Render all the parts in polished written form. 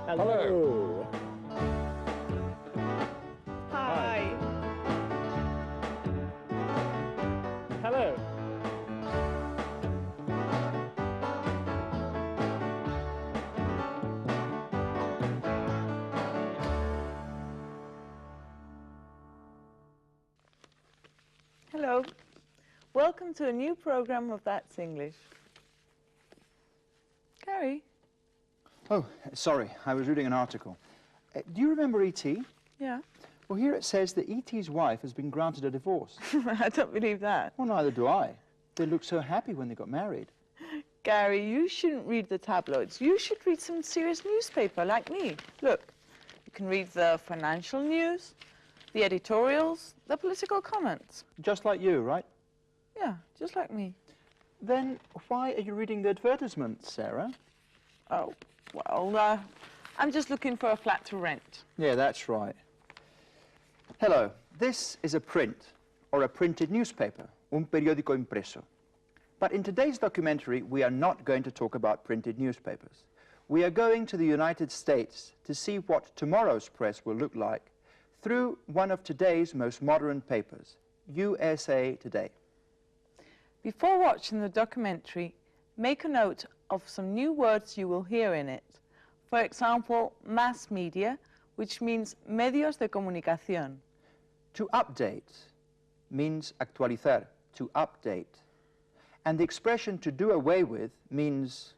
Hello. Hi. Hello. Hello. Welcome to a new program of That's English. Gary? Oh, sorry, I was reading an article. Do you remember E.T.? Yeah. Well, here it says that E.T.'s wife has been granted a divorce. I don't believe that. Well, neither do I. They looked so happy when they got married. Gary, you shouldn't read the tabloids. You should read some serious newspaper like me. Look, you can read the financial news, the editorials, the political comments. Just like you, right? Yeah, just like me. Then why are you reading the advertisements, Sarah? Oh, well, I'm just looking for a flat to rent. Yeah, that's right. Hello, this is a print, or a printed newspaper, un periódico impreso. But in today's documentary, we are not going to talk about printed newspapers. We are going to the United States to see what tomorrow's press will look like through one of today's most modern papers, USA Today. Before watching the documentary, make a note of some new words you will hear in it. For example, mass media, which means medios de comunicación. To update means actualizar, to update. And the expression to do away with means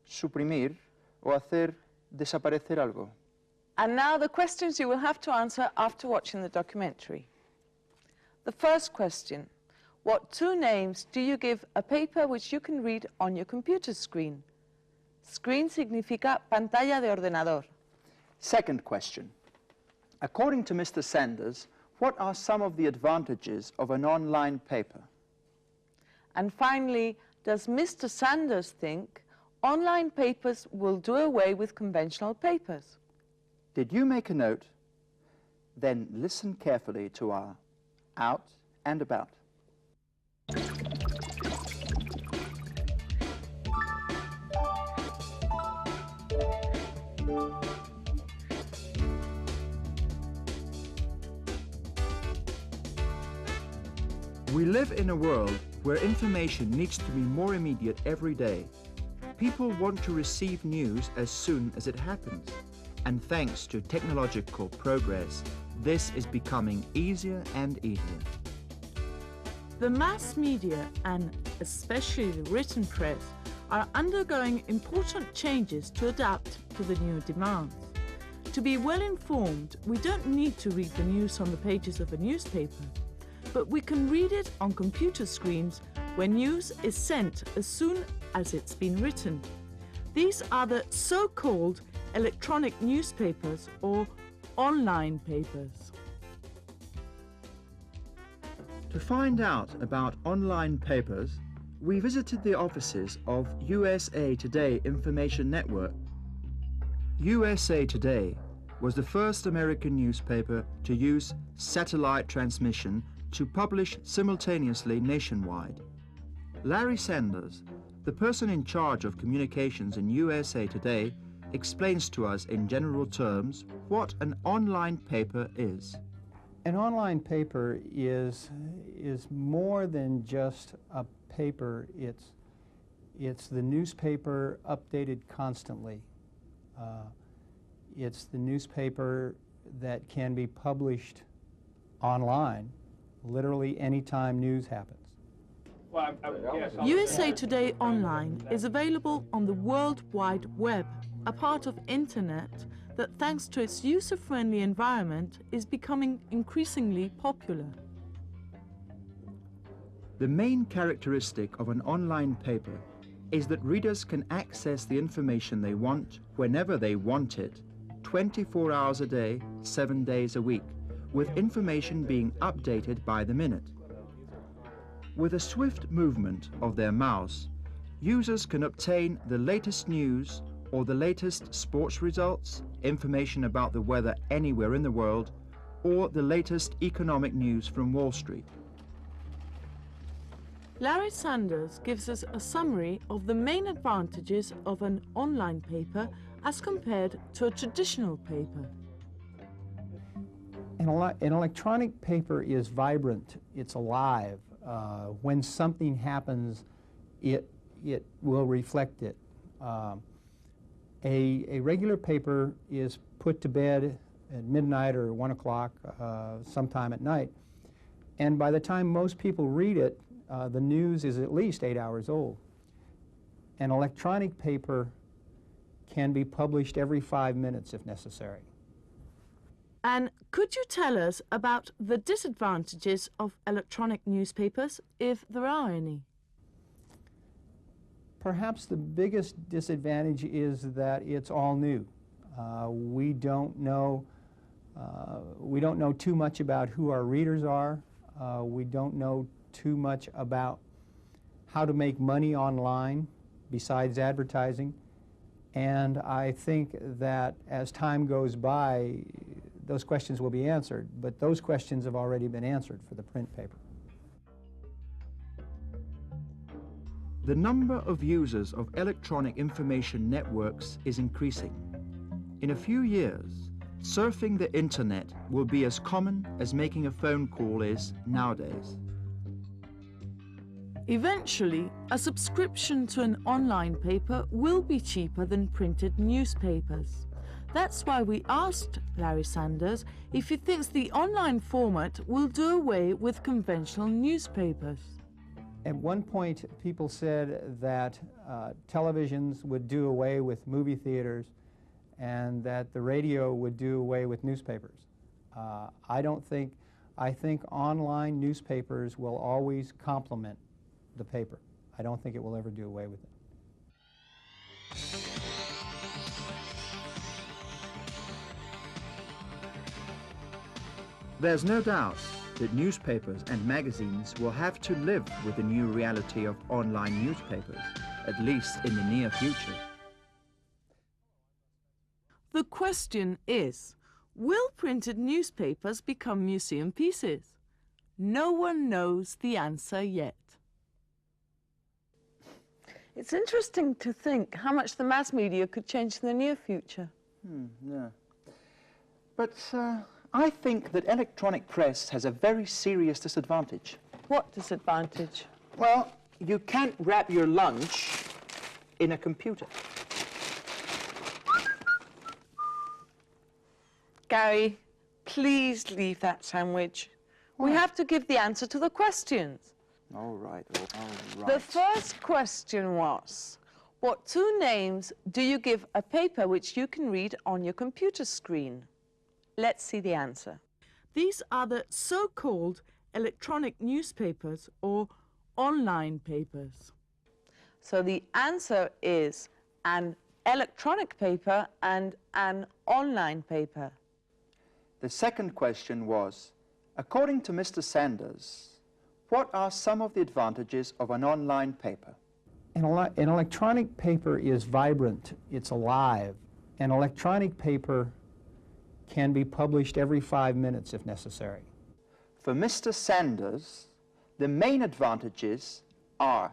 suprimir o hacer desaparecer algo. And now the questions you will have to answer after watching the documentary. The first question: what two names do you give a paper which you can read on your computer screen? Screen significa pantalla de ordenador. Second question. According to Mr. Sanders, what are some of the advantages of an online paper? And finally, does Mr. Sanders think online papers will do away with conventional papers? Did you make a note? Then listen carefully to our Out and About. We live in a world where information needs to be more immediate every day. People want to receive news as soon as it happens. And thanks to technological progress, this is becoming easier and easier. The mass media, and especially the written press, are undergoing important changes to adapt to the new demands. To be well informed, we don't need to read the news on the pages of a newspaper, but we can read it on computer screens when news is sent as soon as it's been written. These are the so-called electronic newspapers or online papers. To find out about online papers, we visited the offices of USA Today Information Network. USA Today was the first American newspaper to use satellite transmission to publish simultaneously nationwide. Larry Sanders, the person in charge of communications in USA Today, explains to us in general terms what an online paper is. An online paper is more than just a paper. It's the newspaper updated constantly. It's the newspaper that can be published online, literally anytime news happens. USA Today Online is available on the World Wide Web, a part of Internet that, thanks to its user-friendly environment, is becoming increasingly popular. The main characteristic of an online paper is that readers can access the information they want whenever they want it, 24 hours a day, 7 days a week, with information being updated by the minute. With a swift movement of their mouse, users can obtain the latest news or the latest sports results, information about the weather anywhere in the world, or the latest economic news from Wall Street. Larry Sanders gives us a summary of the main advantages of an online paper as compared to a traditional paper. An electronic paper is vibrant, it's alive. When something happens, it will reflect it. A regular paper is put to bed at midnight or 1 o'clock, sometime at night, and by the time most people read it, the news is at least 8 hours old. An electronic paper can be published every 5 minutes if necessary. And could you tell us about the disadvantages of electronic newspapers, if there are any? Perhaps the biggest disadvantage is that it's all new. We don't know too much about who our readers are. We don't know too much about how to make money online besides advertising. And I think that as time goes by, those questions will be answered, but those questions have already been answered for the print paper. The number of users of electronic information networks is increasing. In a few years, surfing the internet will be as common as making a phone call is nowadays. Eventually, a subscription to an online paper will be cheaper than printed newspapers. That's why we asked Larry Sanders if he thinks the online format will do away with conventional newspapers. At one point, people said that televisions would do away with movie theaters and that the radio would do away with newspapers. I think online newspapers will always complement the paper. I don't think it will ever do away with it. There's no doubt that newspapers and magazines will have to live with the new reality of online newspapers, at least in the near future. The question is, will printed newspapers become museum pieces? No one knows the answer yet. It's interesting to think how much the mass media could change in the near future. Yeah. But I think that electronic press has a very serious disadvantage. What disadvantage? Well, you can't wrap your lunch in a computer. Gary, please leave that sandwich. We have to give the answer to the questions. All right, all right. The first question was, what two names do you give a paper which you can read on your computer screen? Let's see the answer. These are the so-called electronic newspapers or online papers. So the answer is an electronic paper and an online paper. The second question was, according to Mr. Sanders, what are some of the advantages of an online paper? An electronic paper is vibrant, it's alive. An electronic paper can be published every 5 minutes if necessary. For Mr. Sanders, the main advantages are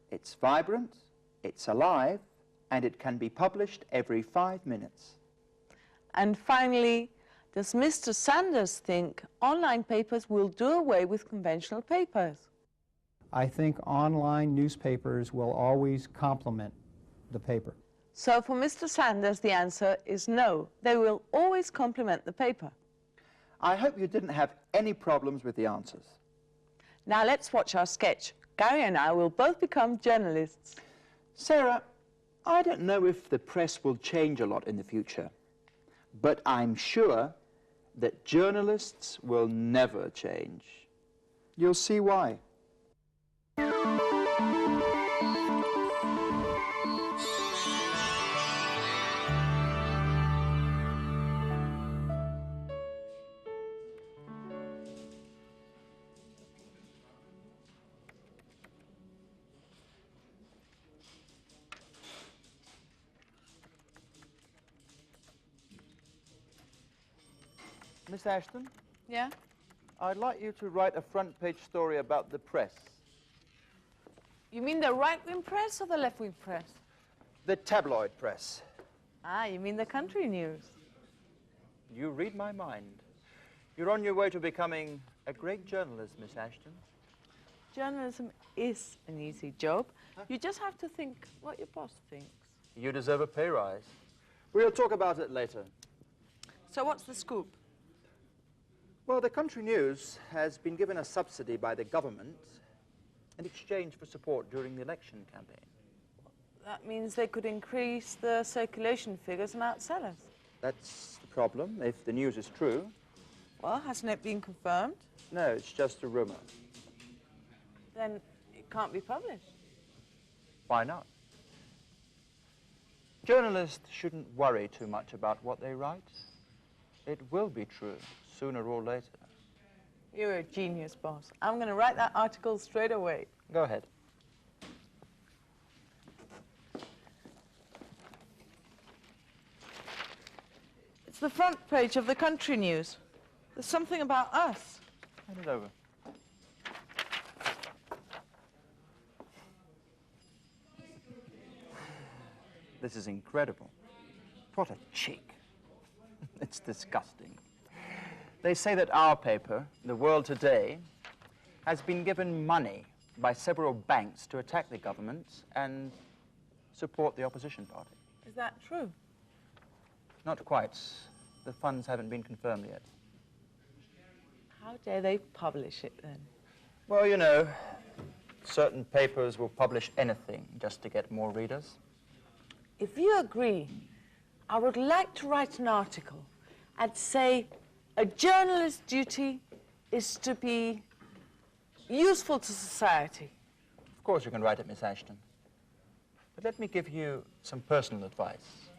it's vibrant, it's alive, and it can be published every 5 minutes. And finally, does Mr. Sanders think online papers will do away with conventional papers? I think online newspapers will always complement the paper. So for Mr. Sanders, the answer is no. They will always complement the paper. I hope you didn't have any problems with the answers. Now let's watch our sketch. Gary and I will both become journalists. Sarah, I don't know if the press will change a lot in the future, but I'm sure that journalists will never change. You'll see why. Miss Ashton, Yeah? I'd like you to write a front-page story about the press. You mean the right-wing press or the left-wing press? The tabloid press. Ah, you mean the country news? You read my mind. You're on your way to becoming a great journalist, Miss Ashton. Journalism is an easy job. You just have to think what your boss thinks. You deserve a pay rise. We'll talk about it later. So what's the scoop? Well, the country news has been given a subsidy by the government in exchange for support during the election campaign. That means they could increase the circulation figures and outsell us. That's the problem, if the news is true. Well, hasn't it been confirmed? No, it's just a rumor. Then it can't be published. Why not? Journalists shouldn't worry too much about what they write. It will be true, sooner or later. You're a genius, boss. I'm going to write that article straight away. Go ahead. It's the front page of the country news. There's something about us. Hand it over. This is incredible. What a cheek. It's disgusting. They say that our paper, The World Today, has been given money by several banks to attack the government and support the opposition party. Is that true? Not quite. The funds haven't been confirmed yet. How dare they publish it then? Well, you know, certain papers will publish anything just to get more readers. If you agree, I would like to write an article and say a journalist's duty is to be useful to society. Of course you can write it, Miss Ashton. But let me give you some personal advice.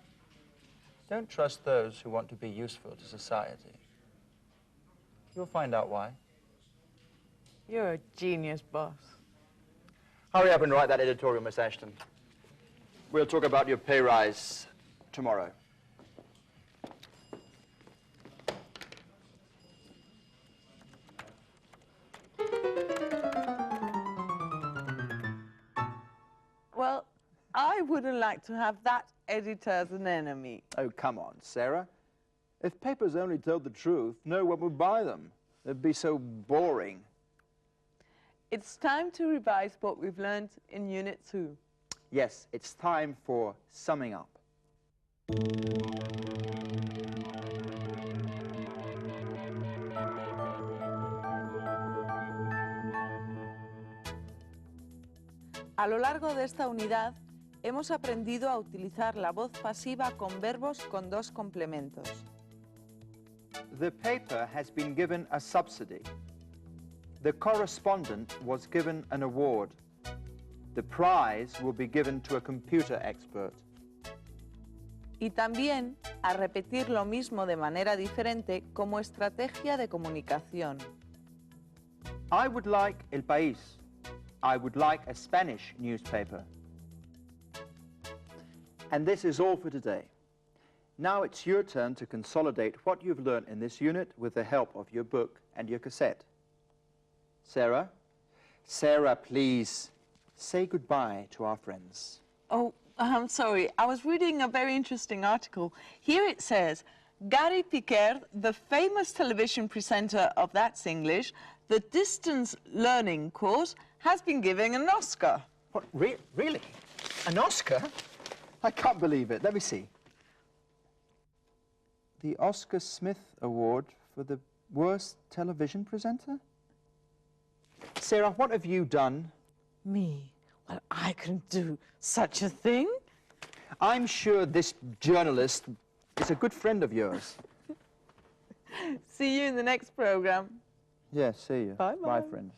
Don't trust those who want to be useful to society. You'll find out why. You're a genius, boss. Hurry up and write that editorial, Miss Ashton. We'll talk about your pay rise tomorrow. Well, I wouldn't like to have that editor as an enemy. Oh, come on, Sarah. If papers only told the truth, no one would buy them. They'd be so boring. It's time to revise what we've learned in Unit 2. Yes, it's time for summing up. A lo largo de esta unidad, hemos aprendido a utilizar la voz pasiva con verbos con dos complementos. The paper has been given a subsidy. The correspondent was given an award. The prize will be given to a computer expert. Y también a repetir lo mismo de manera diferente como estrategia de comunicación. I would like El País. I would like a Spanish newspaper. And this is all for today. Now it's your turn to consolidate what you've learned in this unit with the help of your book and your cassette. Sarah? Sarah, please, say goodbye to our friends. Oh, I'm sorry. I was reading a very interesting article. Here it says, Gary Piquer, the famous television presenter of That's English, the distance learning course, has been given an Oscar. What, really? An Oscar? I can't believe it. Let me see. The Oscar Smith Award for the worst television presenter? Sarah, what have you done? Me? Well, I couldn't do such a thing. I'm sure this journalist is a good friend of yours. See you in the next program. Yes, see you. Bye-bye. Bye, friends.